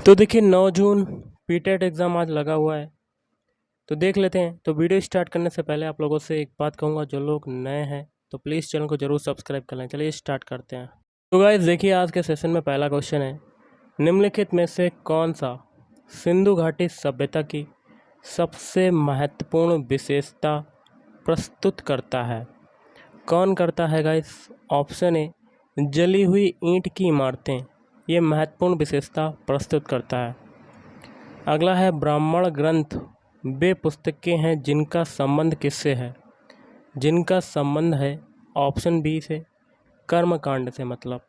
तो देखिए 9 जून PTET exam आज लगा हुआ है। तो देख लेते हैं। तो वीडियो स्टार्ट करने से पहले आप लोगों से एक बात कहूँगा, जो लोग नए हैं तो प्लीज़ चैनल को ज़रूर सब्सक्राइब कर लें। चलिए स्टार्ट करते हैं। तो गाइस देखिए, आज के सेशन में पहला क्वेश्चन है, निम्नलिखित में से कौन सा सिंधु घाटी सभ्यता की सबसे महत्वपूर्ण विशेषता प्रस्तुत करता है? कौन करता है गाइस? ऑप्शन ए, जली हुई ईंट की इमारतें ये महत्वपूर्ण विशेषता प्रस्तुत करता है। अगला है, ब्राह्मण ग्रंथ वे पुस्तकें हैं जिनका संबंध किससे है? जिनका संबंध है ऑप्शन बी से, कर्मकांड से मतलब।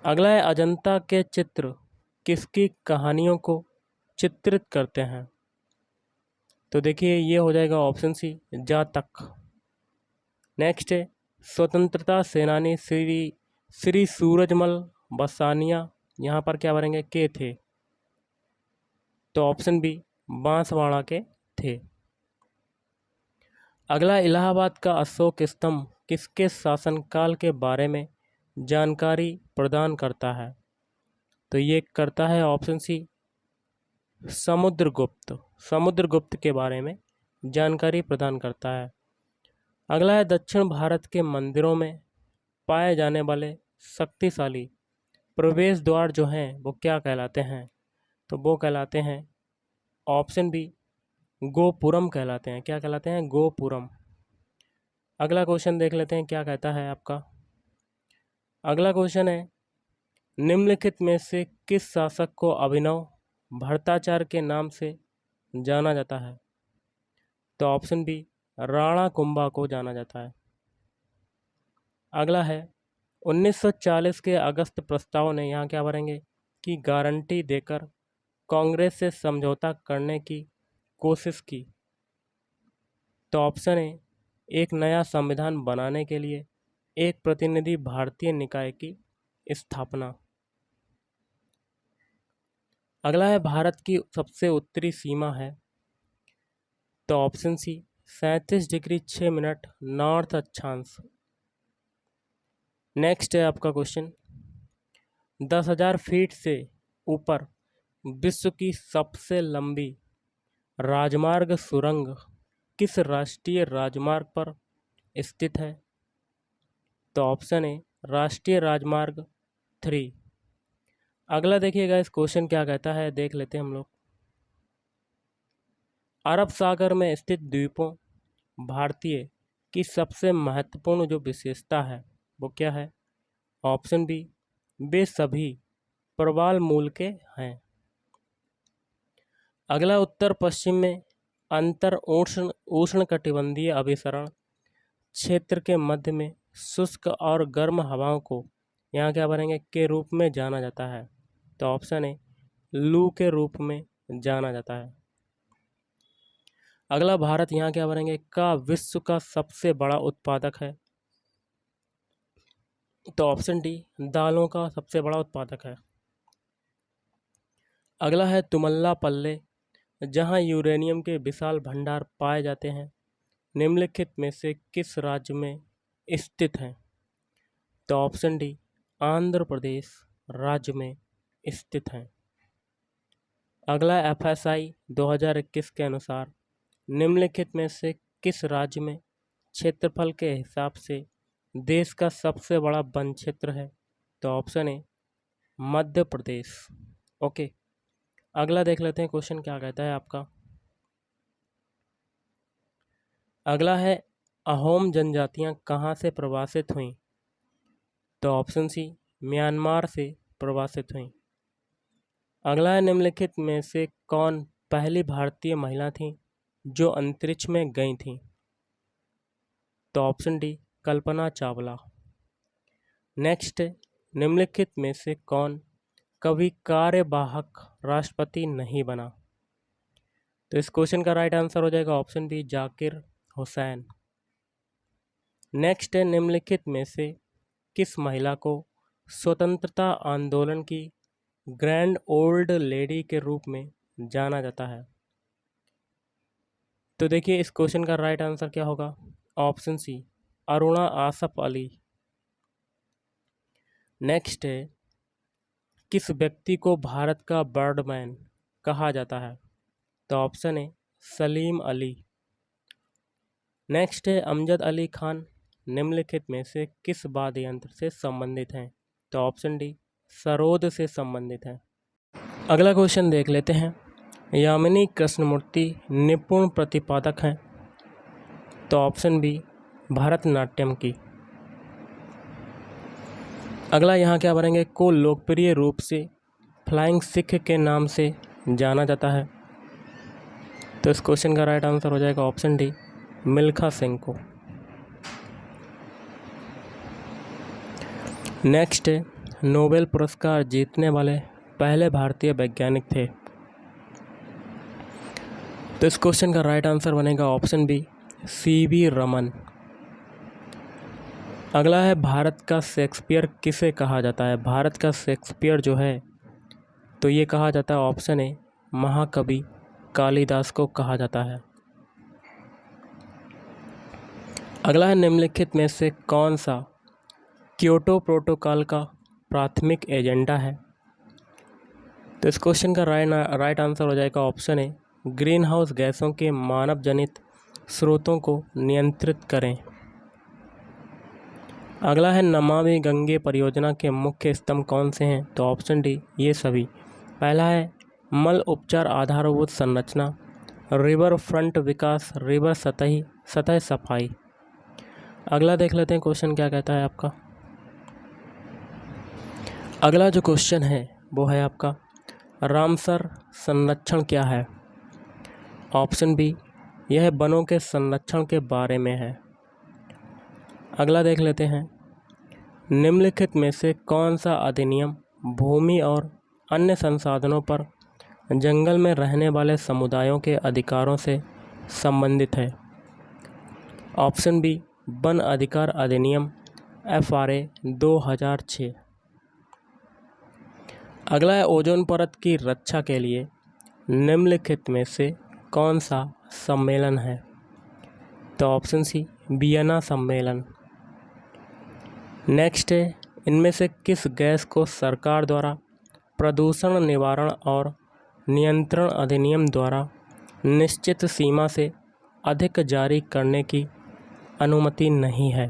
अगला है, अजंता के चित्र किसकी कहानियों को चित्रित करते हैं? तो देखिए ये हो जाएगा ऑप्शन सी, जातक। नेक्स्ट है, स्वतंत्रता सेनानी श्री सूरजमल बसानिया यहाँ पर क्या भरेंगे, के थे? तो ऑप्शन बी, बांसवाड़ा के थे। अगला, इलाहाबाद का अशोक स्तंभ किसके शासनकाल के बारे में जानकारी प्रदान करता है? तो ये करता है ऑप्शन सी, समुद्रगुप्त। समुद्रगुप्त के बारे में जानकारी प्रदान करता है। अगला है, दक्षिण भारत के मंदिरों में पाए जाने वाले शक्तिशाली प्रवेश द्वार जो हैं वो क्या कहलाते हैं? तो वो कहलाते हैं ऑप्शन बी, गोपुरम कहलाते हैं। क्या कहलाते हैं? गोपुरम। अगला क्वेश्चन देख लेते हैं क्या कहता है आपका। अगला क्वेश्चन है, निम्नलिखित में से किस शासक को अभिनव भट्टाचार्य के नाम से जाना जाता है? तो ऑप्शन बी, राणा कुंभा को जाना जाता है। अगला है, 1940 के अगस्त प्रस्ताव ने यहाँ क्या भरेंगे कि गारंटी देकर कांग्रेस से समझौता करने की कोशिश की। तो ऑप्शन ए, एक नया संविधान बनाने के लिए एक प्रतिनिधि भारतीय निकाय की स्थापना। अगला है, भारत की सबसे उत्तरी सीमा है? तो option C, 37 degree 6 minute north अक्षांश। नेक्स्ट है आपका क्वेश्चन, 10,000 फीट से ऊपर विश्व की सबसे लंबी राजमार्ग सुरंग किस राष्ट्रीय राजमार्ग पर स्थित है? तो ऑप्शन ए, राष्ट्रीय राजमार्ग 3। अगला देखिएगा इस क्वेश्चन क्या कहता है, देख लेते हैं हम लोग। अरब सागर में स्थित द्वीपों भारतीय की सबसे महत्वपूर्ण जो विशेषता है वो क्या है? ऑप्शन बी, वे सभी प्रवाल मूल के हैं। अगला, उत्तर पश्चिम में अंतर उष्णकटिबंधीय अभिसरण क्षेत्र के मध्य में शुष्क और गर्म हवाओं को यहाँ क्या बनेंगे के रूप में जाना जाता है। तो ऑप्शन ए, लू के रूप में जाना जाता है। अगला, भारत यहाँ क्या बनेंगे का विश्व का सबसे बड़ा उत्पादक है? तो ऑप्शन डी, दालों का सबसे बड़ा उत्पादक है। अगला है, तुमल्ला पल्ले जहाँ यूरेनियम के विशाल भंडार पाए जाते हैं निम्नलिखित में से किस राज्य में स्थित हैं? तो ऑप्शन डी, आंध्र प्रदेश राज्य में स्थित हैं। अगला, एफएसआई 2021 के अनुसार निम्नलिखित में से किस राज्य में क्षेत्रफल के हिसाब से देश का सबसे बड़ा वन क्षेत्र है? तो option A, Madhya Pradesh. Okay, अगला देख लेते हैं क्वेश्चन क्या कहता है आपका। अगला है, अहोम जनजातियां कहाँ से प्रवासित हुईं? तो ऑप्शन सी, म्यांमार से प्रवासित हुईं। अगला है, निम्नलिखित में से कौन पहली भारतीय महिला थी जो अंतरिक्ष में गई थी? तो option D, Kalpana Chawla. Next, निम्नलिखित में से कौन कभी कार्यवाहक राष्ट्रपति नहीं बना? तो इस क्वेश्चन का राइट आंसर हो जाएगा option B, Zakir Hussain. Next है, निम्नलिखित में से किस महिला को स्वतंत्रता आंदोलन की ग्रैंड ओल्ड लेडी के रूप में जाना जाता है? तो देखिए इस क्वेश्चन का राइट आंसर क्या होगा? Option C, Aruna Asaf Ali. Next है, किस व्यक्ति को भारत का बर्डमैन कहा जाता है? तो option A Salim Ali. Next है अमजद अली खान निम्नलिखित में से किस वाद्य यंत्र से संबंधित हैं? तो ऑप्शन डी सरोद से संबंधित है। अगला क्वेश्चन देख लेते हैं। यामिनी कृष्णमूर्ति निपुण प्रतिपादक हैं? तो ऑप्शन बी भरतनाट्यम की। अगला यहाँ क्या भरेंगे, को लोकप्रिय रूप से फ्लाइंग सिख के नाम से जाना जाता है? तो इस क्वेश्चन का राइट आंसर हो जाएगा ऑप्शन डी मिल्खा सिंह को। नेक्स्ट है नोबेल पुरस्कार जीतने वाले पहले भारतीय वैज्ञानिक थे? तो इस क्वेश्चन का राइट आंसर बनेगा ऑप्शन बी सी.वी. रमन। अगला है भारत का शेक्सपियर किसे कहा जाता है? भारत का शेक्सपियर जो है तो ये कहा जाता है ऑप्शन ए महाकवि कालिदास को कहा जाता है। अगला है निम्नलिखित में से कौन सा क्योटो प्रोटोकॉल का प्राथमिक एजेंडा है? तो इस क्वेश्चन का राइट आंसर हो जाएगा ऑप्शन ए ग्रीन हाउस गैसों के मानव जनित स्रोतों को नियंत्रित करें। अगला है नमामि गंगे परियोजना के मुख्य स्तंभ कौन से हैं? तो ऑप्शन डी ये सभी। पहला है मल उपचार आधारभूत संरचना, रिवर फ्रंट विकास, रिवर सतह सफाई। अगला देख लेते हैं क्वेश्चन क्या कहता है आपका। अगला जो क्वेश्चन है वो है आपका रामसर संरक्षण क्या है? ऑप्शन बी यह वनों के संरक्षण के बारे में है। अगला देख लेते हैं निम्नलिखित में से कौन सा अधिनियम भूमि और अन्य संसाधनों पर जंगल में रहने वाले समुदायों के अधिकारों से संबंधित है? ऑप्शन बी वन अधिकार अधिनियम FRA 2006। अगला है ओजोन परत की रक्षा के लिए निम्नलिखित में से कौन सा सम्मेलन है? तो ऑप्शन सी वियना सम्मेलन। नेक्स्ट है इनमें से किस गैस को सरकार द्वारा प्रदूषण निवारण और नियंत्रण अधिनियम द्वारा निश्चित सीमा से अधिक जारी करने की अनुमति नहीं है?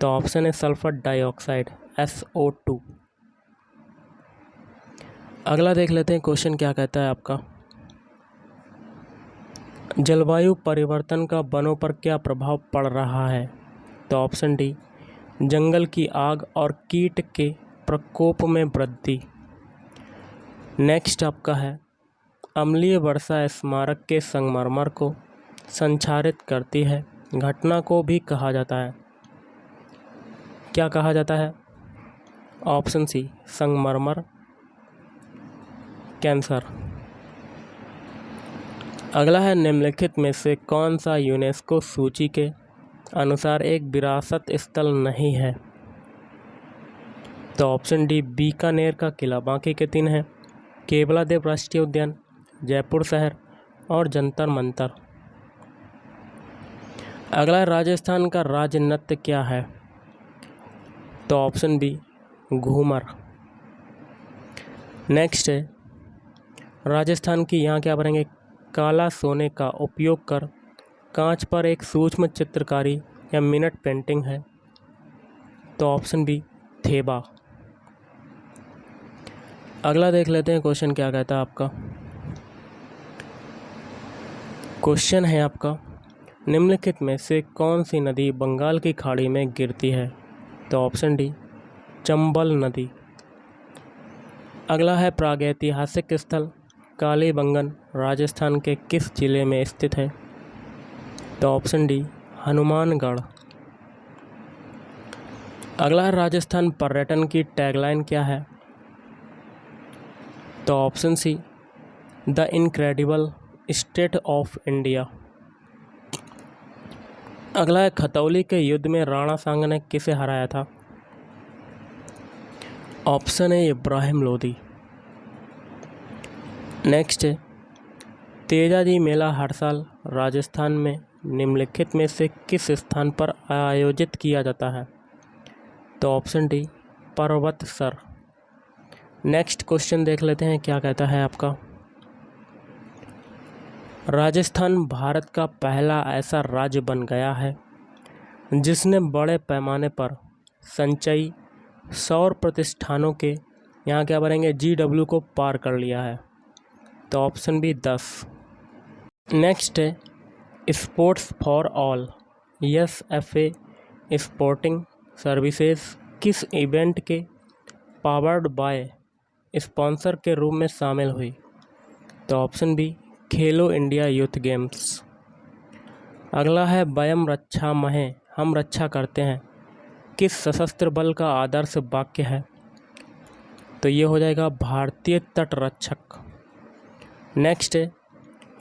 तो ऑप्शन है सल्फर डाइऑक्साइड SO2। अगला देख लेते हैं क्वेश्चन क्या कहता है आपका। जलवायु परिवर्तन का वनों पर क्या प्रभाव पड़ रहा है? तो ऑप्शन डी जंगल की आग और कीट के प्रकोप में वृद्धि। नेक्स्ट आपका है अम्लीय वर्षा स्मारक के संगमरमर को संक्षारित करती है घटना को भी कहा जाता है? क्या कहा जाता है? ऑप्शन सी संगमरमर कैंसर। अगला है निम्नलिखित में से कौन सा यूनेस्को सूची के अनुसार एक विरासत स्थल नहीं है? तो ऑप्शन डी बीकानेर का किला बांके के 3 है, केवलादेव राष्ट्रीय उद्यान, जयपुर शहर और जंतर मंतर। अगला राजस्थान का राज्य नृत्य क्या है? तो ऑप्शन बी घूमर। नेक्स्ट है राजस्थान की यहाँ क्या भरेंगे काला सोने का उपयोग कर कांच पर एक सूक्ष्म चित्रकारी या मिनट पेंटिंग है? तो ऑप्शन बी थेबा। अगला देख लेते हैं क्वेश्चन क्या कहता है आपका। क्वेश्चन है आपका निम्नलिखित में से कौन सी नदी बंगाल की खाड़ी में गिरती है? तो ऑप्शन डी चंबल नदी। अगला है प्रागैतिहासिक स्थल कालीबंगन राजस्थान के किस जिले में स्थित है? तो ऑप्शन डी हनुमानगढ़। अगला है राजस्थान पर्यटन की टैगलाइन क्या है? तो option see the incredible state of India. अगला है खतौली के युद्ध में राणा सांगा ने किसे हराया था? ऑप्शन है इब्राहिम लोदी। नेक्स्ट है तेजाजी मेला हर साल राजस्थान में निम्नलिखित में से किस स्थान पर आयोजित किया जाता है? तो option D Parbatsar. Next question देख लेते हैं क्या कहता है आपका। राजस्थान भारत का पहला ऐसा राज्य बन गया है जिसने बड़े पैमाने पर संचयी सौर प्रतिष्ठानों के यहाँ क्या बनेंगे GW को पार कर लिया है। तो ऑप्शन बी 10। नेक्स्ट है sports for all SFA sporting services किस इवेंट के पावर्ड बाय स्पॉन्सर के रूप में शामिल हुई। तो ऑप्शन बी खेलो इंडिया यूथ गेम्स। अगला है वयम रक्षामहे हम रक्षा करते हैं किस सशस्त्र बल का आदर्श वाक्य है। तो ये हो जाएगा भारतीय तट रक्षक। नेक्स्ट है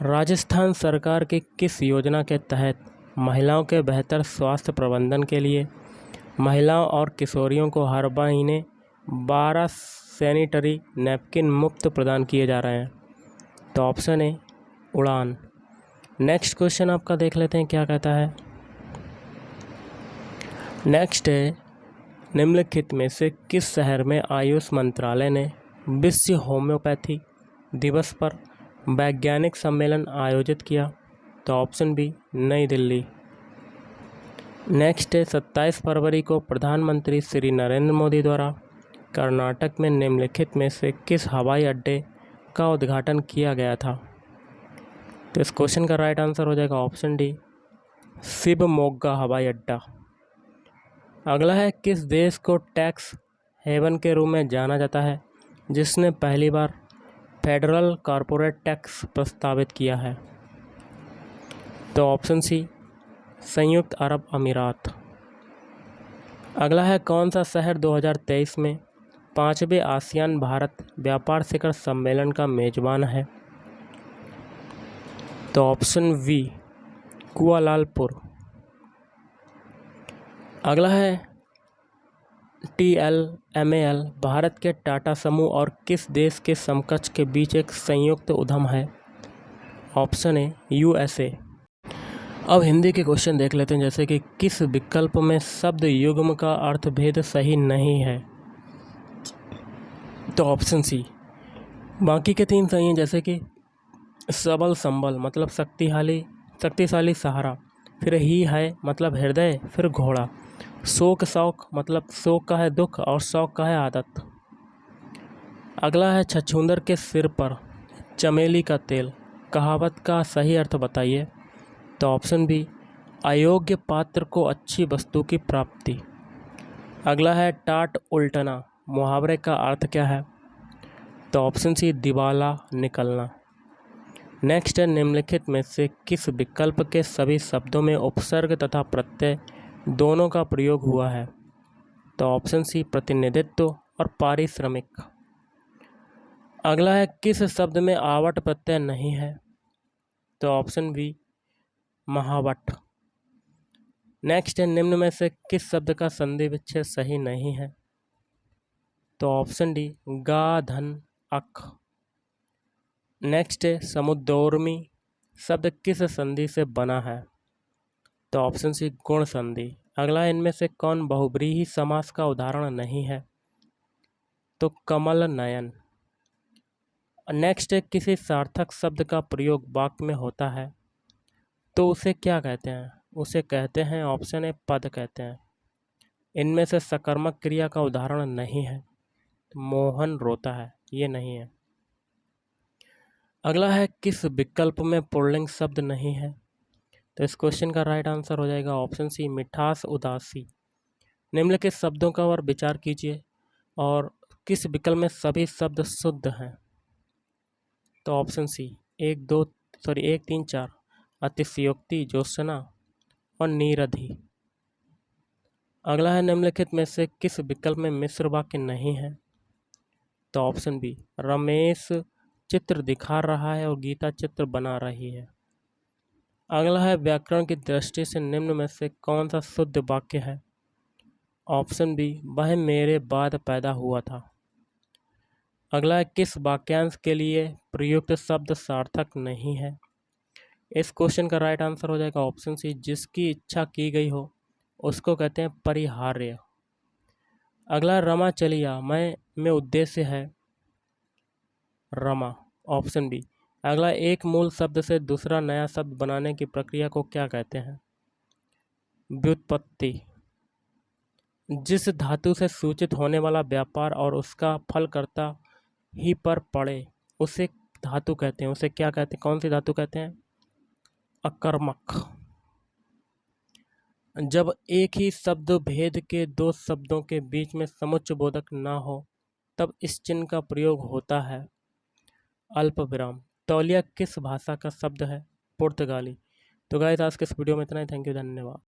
राजस्थान सरकार की किस योजना के तहत महिलाओं के बेहतर स्वास्थ्य प्रबंधन के लिए महिलाओं और किशोरियों को हर महीने 12 सैनिटरी नैपकिन मुफ्त प्रदान किए जा रहे हैं। तो ऑप्शन है उड़ान। नेक्स्ट क्वेश्चन आपका देख लेते हैं क्या कहता है। नेक्स्ट है निम्नलिखित में से किस शहर में आयुष मंत्रालय ने विश्व होम्योपैथी दिवस पर वैज्ञानिक सम्मेलन आयोजित किया। तो ऑप्शन बी नई दिल्ली। नेक्स्ट है 27 फरवरी को प्रधानमंत्री श्री नरेंद्र मोदी द्वारा कर्नाटक में निम्नलिखित में से किस हवाई अड्डे का उद्घाटन किया गया था। तो इस क्वेश्चन का राइट आंसर हो जाएगा ऑप्शन डी शिवमोग्गा हवाई अड्डा। अगला है किस देश को टैक्स हेवन के रूप में जाना जाता है जिसने पहली बार फेडरल कॉरपोरेट टैक्स प्रस्तावित किया है। तो ऑप्शन सी संयुक्त अरब अमीरात। अगला है कौन सा शहर 2023 में 5वें आसियान भारत व्यापार शिखर सम्मेलन का मेजबान है। तो ऑप्शन वी कुआलालंपुर। अगला है TLMAL भारत के टाटा समूह और किस देश के समकक्ष के बीच एक संयुक्त उद्यम है। ऑप्शन है USA। अब हिंदी के क्वेश्चन देख लेते हैं जैसे कि किस विकल्प में शब्द युग्म का अर्थभेद सही नहीं है। तो ऑप्शन सी। बाकी के 3 सही हैं जैसे कि सबल संबल मतलब शक्तिशाली सहारा, फिर ही है मतलब हृदय, फिर घोड़ा, शोक शौक मतलब शोक का है दुख और शौक का है आदत। अगला है छछूंदर के सिर पर चमेली का तेल कहावत का सही अर्थ बताइए। तो ऑप्शन बी अयोग्य पात्र को अच्छी वस्तु की प्राप्ति। अगला है टाट उल्टना मुहावरे का अर्थ क्या है। तो ऑप्शन सी दिवाला निकलना। नेक्स्ट है निम्नलिखित में से किस विकल्प के सभी शब्दों में उपसर्ग तथा प्रत्यय दोनों का प्रयोग हुआ है। तो ऑप्शन सी प्रतिनिधित्व और पारिश्रमिक। अगला है किस शब्द में आवट प्रत्यय नहीं है। तो ऑप्शन बी महावट। नेक्स्ट है निम्न में से किस शब्द का संधि विच्छेद सही नहीं है। तो ऑप्शन डी गा धन अख। नेक्स्ट है समुद्रोर्मी शब्द किस संधि से बना है। तो ऑप्शन सी गुण संधि। अगला इनमें से कौन बहुब्रीहि समास का उदाहरण नहीं है। तो कमल नयन। नेक्स्ट है किसी सार्थक शब्द का प्रयोग वाक्य में होता है तो उसे क्या कहते हैं। उसे कहते हैं ऑप्शन ए पद कहते हैं। इनमें से सकर्मक क्रिया का उदाहरण नहीं है। मोहन रोता है, ये नहीं है। अगला है किस विकल्प में पुल्लिंग शब्द नहीं है। तो इस क्वेश्चन का राइट आंसर हो जाएगा ऑप्शन सी मिठास उदासी। निम्नलिखित शब्दों का और विचार कीजिए और किस विकल्प में सभी शब्द शुद्ध हैं। तो ऑप्शन सी 1 3 4 अतिशयोक्ति ज्योत्सना और नीरधि। अगला है निम्नलिखित में से किस विकल्प में मिश्र वाक्य नहीं है। तो ऑप्शन बी रमेश चित्र दिखा रहा है और गीता चित्र बना रही है। अगला है व्याकरण की दृष्टि से निम्न में से कौन सा शुद्ध वाक्य है। ऑप्शन बी वह मेरे बाद पैदा हुआ था। अगला है किस वाक्यांश के लिए प्रयुक्त शब्द सार्थक नहीं है। इस क्वेश्चन का राइट आंसर हो जाएगा ऑप्शन सी जिसकी इच्छा की गई हो उसको कहते हैं परिहार्य। अगला रमा चलिया मैं में उद्देश्य है रमा। Option B. अगला, एक मूल शब्द से दूसरा नया शब्द बनाने की प्रक्रिया को क्या कहते हैं? व्युत्पत्ति। जिस धातु से सूचित होने वाला व्यापार और उसका फलकर्ता ही पर पड़े उसे धातु कहते हैं। उसे क्या कहते हैं? कौन सी धातु कहते हैं? अकर्मक। जब एक ही शब्द भेद के दो शब्दों के बीच में समुच्चय बोधक ना हो तब इस चिन्ह का प्रयोग होता है अल्प विराम। तौलिया किस भाषा का शब्द है? पुर्तगाली। तो गाइस, आज के इस वीडियो में इतना ही। थैंक यू, धन्यवाद।